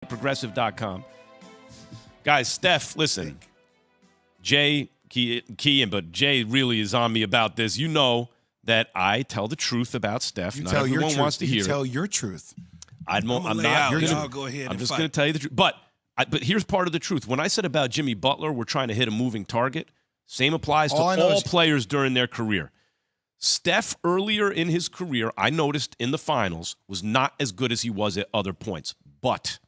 Progressive.com. Guys, Steph, listen. Jay, Keegan, but Jay really is on me about this. You know that I tell the truth about Steph. Not everyone wants to hear it. You tell your truth. I'm not. Go ahead. I'm just going to tell you the truth. But here's part of the truth. When I said about Jimmy Butler, we're trying to hit a moving target. Same applies to all players during their career. Steph, earlier in his career, I noticed in the finals, was not as good as he was at other points. But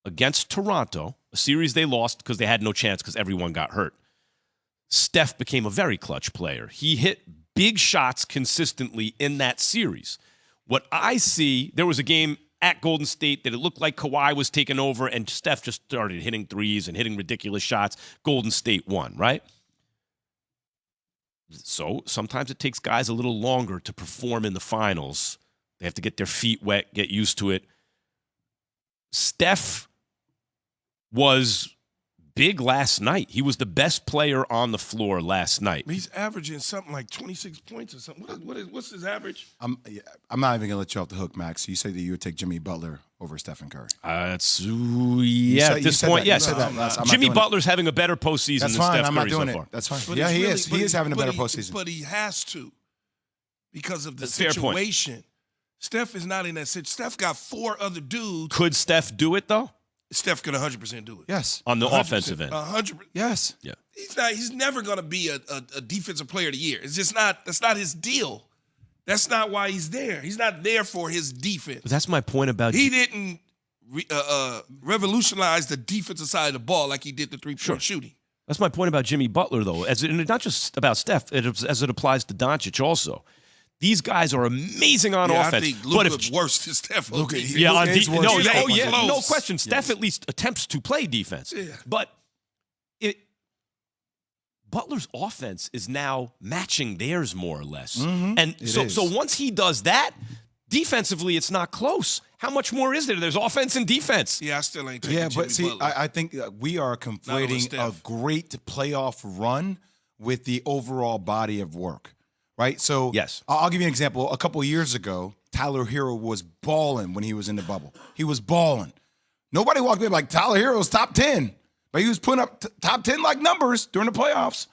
against Toronto, a series they lost because they had no chance because everyone got hurt, Steph became a very clutch player. He hit big shots consistently in that series. What I see, there was a game at Golden State that it looked like Kawhi was taking over and Steph just started hitting threes and hitting ridiculous shots. Golden State won, right? So sometimes it takes guys a little longer to perform in the finals. They have to get their feet wet, get used to it. Steph was big last night. He was the best player on the floor last night. He's averaging something like 26 points or something. What's his average? I'm not even going to let you off the hook, Max. You said that you would take Jimmy Butler over Stephen Curry. At this point, yes. Jimmy Butler's having a better postseason than Steph Curry so far. That's fine. But he is. He is having a better postseason. But he has to because of the That's situation. Steph is not in that situation. Steph got 4 other dudes. Could Steph do it, though? Steph could 100% do it. Yes. On the offensive end. 100%. Yes. Yeah. He's never going to be a defensive player of the year. It's just not. That's not his deal. That's not why he's there. He's not there for his defense. But that's my point about. He didn't revolutionize the defensive side of the ball like he did the three-point shooting. That's my point about Jimmy Butler, though. And not just about Steph, as it applies to Doncic also. These guys are amazing on offense. I think Luka's worse than Steph. No question. Steph at least attempts to play defense. Yeah. But Butler's offense is now matching theirs more or less. Mm-hmm. And so once he does that, defensively it's not close. How much more is there? There's offense and defense. Yeah, I still ain't taking Jimmy but see, Butler. I think we are conflating a great playoff run with the overall body of work. Right? So yes. I'll give you an example. A couple of years ago, Tyler Hero was balling when he was in the bubble. He was balling. Nobody walked in like Tyler Hero's top 10. But he was putting up top 10 like numbers during the playoffs.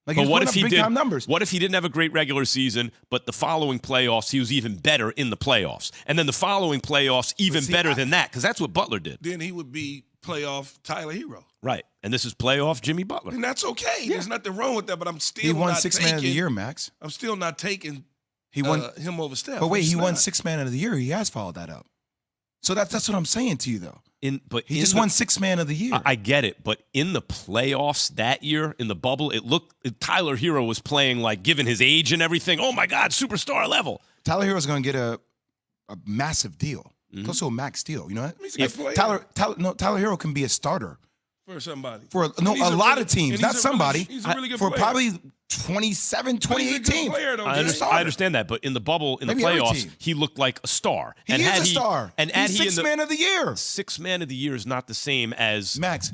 Like, but what if he big time numbers? What if he didn't have a great regular season, but the following playoffs he was even better in the playoffs, and then the following playoffs even better than that? Because that's what Butler did. Then he would be playoff Tyler Hero. Right, and this is playoff Jimmy Butler. And that's okay. Yeah. There's nothing wrong with that. But I'm still he won not Sixth Man of the Year, Max. I'm still not taking him over Steph. But wait, he won Sixth Man of the Year. He has followed that up. So that's what I'm saying to you, though. He just won Sixth Man of the Year. I get it, but in the playoffs that year, in the bubble, Tyler Hero was playing like, given his age and everything, oh my God, superstar level. Tyler Hero's going to get a massive deal, close to a max deal. You know what? Tyler Hero can be a starter for somebody. For a lot of teams, not somebody. He's a really good for player. Probably 27, 28 teams. I understand that, but in the bubble, in the playoffs, he looked like a star. He is a star. He's Sixth Man of the Year. Sixth Man of the Year is not the same as Max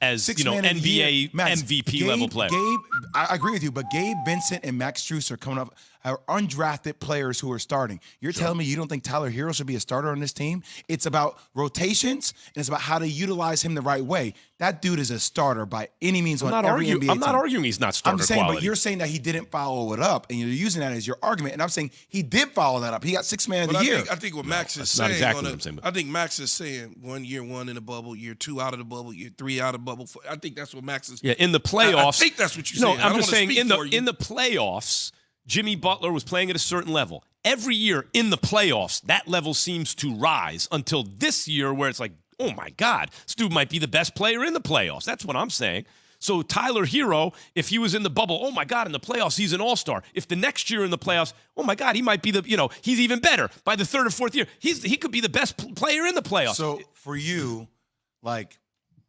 as NBA MVP level player. Gabe, I agree with you, but Gabe Vincent and Max Strus are coming up. Are undrafted players who are starting. You're telling me you don't think Tyler Hero should be a starter on this team? It's about rotations, and it's about how to utilize him the right way. That dude is a starter by any means on every NBA team. I'm not arguing he's not starter I'm saying, quality. But you're saying that he didn't follow it up, and you're using that as your argument. And I'm saying he did follow that up. He got Sixth Man of the Year. I think what Max is saying. Not exactly what I'm saying. I think Max is saying 1 year, 1 in the bubble, year 2 out of the bubble, year 3 out of the bubble. I think that's what Max is. Yeah, in the playoffs. I think that's what you're saying. No, I'm just saying in the playoffs, Jimmy Butler was playing at a certain level. Every year in the playoffs, that level seems to rise until this year where it's like, oh, my God, this dude might be the best player in the playoffs. That's what I'm saying. So Tyler Hero, if he was in the bubble, oh, my God, in the playoffs, he's an all-star. If the next year in the playoffs, oh, my God, he might be he's even better. By the third or fourth year, he could be the best player in the playoffs. So for you,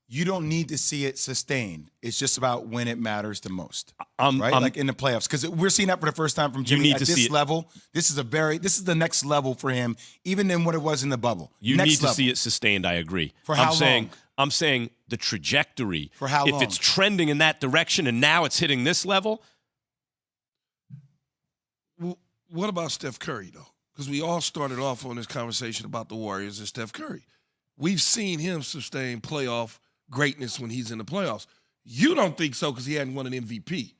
you don't need to see it sustained. It's just about when it matters the most, right? Like in the playoffs, because we're seeing that for the first time from Jimmy at this level. This is the next level for him, even than what it was in the bubble. You need to see it sustained. I agree. For how long? I'm saying the trajectory. For how long? If it's trending in that direction and now it's hitting this level. Well, what about Steph Curry though? Because we all started off on this conversation about the Warriors and Steph Curry. we've seen him sustain playoff greatness when he's in the playoffs. You don't think so because he hadn't won an MVP.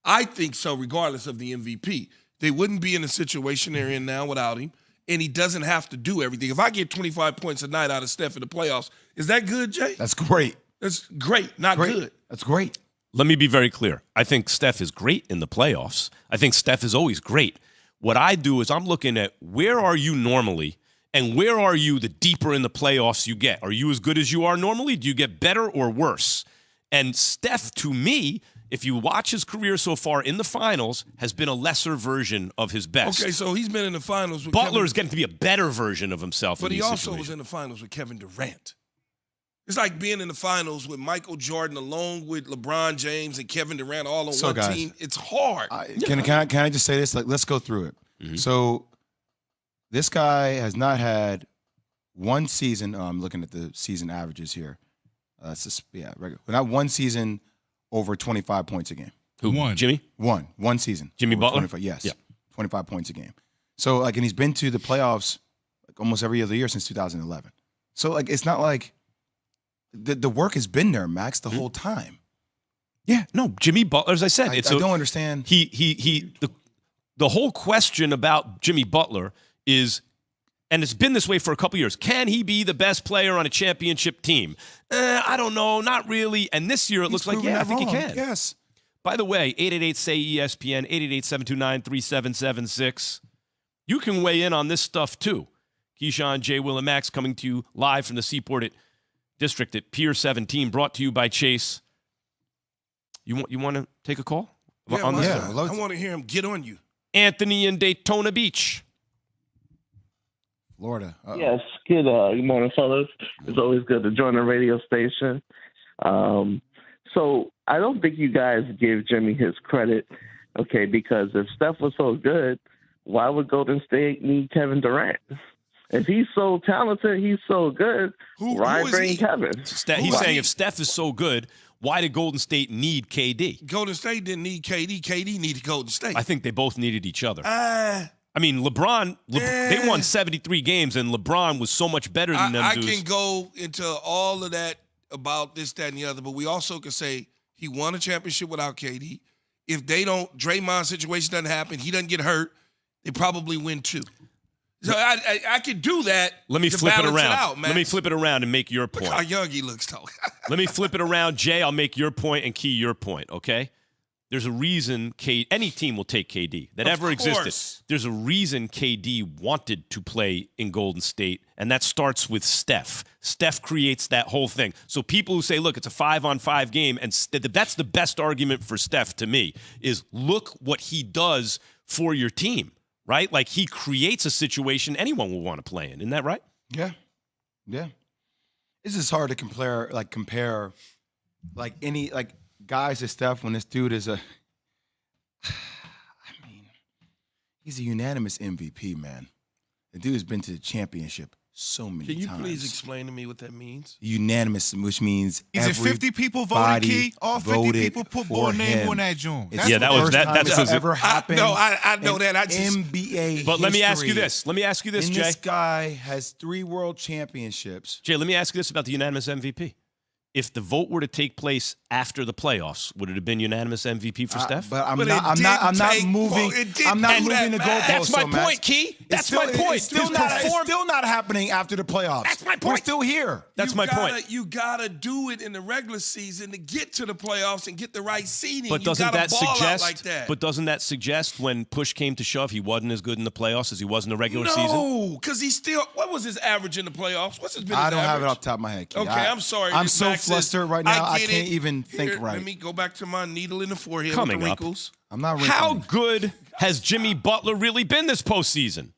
I think so regardless of the MVP. They wouldn't be in the situation they're in now without him, and he doesn't have to do everything. If I get 25 points a night out of Steph in the playoffs, is that good, Jay? That's great. That's great, not good. That's great. Let me be very clear. I think Steph is great in the playoffs. I think Steph is always great. What I do is I'm looking at where are you normally and where are you the deeper in the playoffs you get. Are you as good as you are normally? Do you get better or worse? And Steph, to me, if you watch his career so far in the finals, has been a lesser version of his best. Okay, so he's been in the finals with Butler is getting to be a better version of himself. But he also was in the finals with Kevin Durant. It's like being in the finals with Michael Jordan along with LeBron James and Kevin Durant all on one team. It's hard. Can I just say this? Like, let's go through it. Mm-hmm. So this guy has not had one season. I'm looking at the season averages here. Regular. Not one season over 25 points a game. Who won? Jimmy? One season. Jimmy Butler? 25, yes. Yeah. 25 points a game. So, like, and he's been to the playoffs like almost every other year since 2011. So, like, it's not like the work has been there, Max, the whole time. Yeah, no, Jimmy Butler, as I said. I don't understand. The whole question about Jimmy Butler is, and it's been this way for a couple years, can he be the best player on a championship team? I don't know, not really. And this year it looks like, I think he can. Yes. By the way, 888-SAY-ESPN, 888-729-3776. You can weigh in on this stuff too. Keyshawn, J. Will, and Max coming to you live from the Seaport District at Pier 17, brought to you by Chase. You want to take a call? Yeah, I want to hear him get on you. Anthony in Daytona Beach, Florida. Yes, good morning, fellas. It's always good to join the radio station. So I don't think you guys give Jimmy his credit, okay, because if Steph was so good, why would Golden State need Kevin Durant? If he's so talented, he's so good, why bring Kevin? He's saying if Steph is so good, why did Golden State need KD? Golden State didn't need KD. KD needed Golden State. I think they both needed each other. I mean, LeBron, they won 73 games, and LeBron was so much better than them dudes. I can go into all of that about this, that, and the other, but we also could say he won a championship without KD. If Draymond's situation doesn't happen, he doesn't get hurt, they probably win too. So I could do that. Let me flip it around. Let me flip it around and make your point. Look how young he looks, though. Let me flip it around, Jay. I'll make your point and Key your point, okay? There's a reason any team will take KD that ever existed. There's a reason KD wanted to play in Golden State, and that starts with Steph. Steph creates that whole thing. So people who say, look, it's a 5-on-5 game, and that's the best argument for Steph to me, is look what he does for your team. Right? Like, he creates a situation anyone will want to play in. Isn't that right? Yeah. Yeah. It's just hard to compare any guys to Steph when this dude is he's a unanimous MVP, man. The dude has been to the championship so many times. Can you please explain to me what that means? Unanimous, which means is it 50 people voted, Key? All 50 people put boy name on that joint. That's ever happened. I know that. NBA. But let me ask you this. Jay. This guy has 3 world championships. Jay, let me ask you this about the unanimous MVP. If the vote were to take place after the playoffs, would it have been unanimous MVP for Steph? But I'm not moving the goalposts. That's my point, Key. That's my point. It's still not happening after the playoffs. That's my point. We're still here. That's my point. You gotta do it in the regular season to get to the playoffs and get the right seeding. But doesn't that suggest when push came to shove, he wasn't as good in the playoffs as he was in the regular season? No, because what was his average in the playoffs? I don't have it off the top of my head, Key. Okay, I'm sorry. I'm so flustered right now. I can't even think right. Let me go back to my needle in the forehead Coming with the wrinkles. I'm not wrinkling. How good has Jimmy Butler really been this postseason?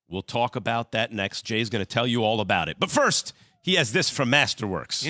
We'll talk about that next. Jay's going to tell you all about it. But first, he has this from Masterworks.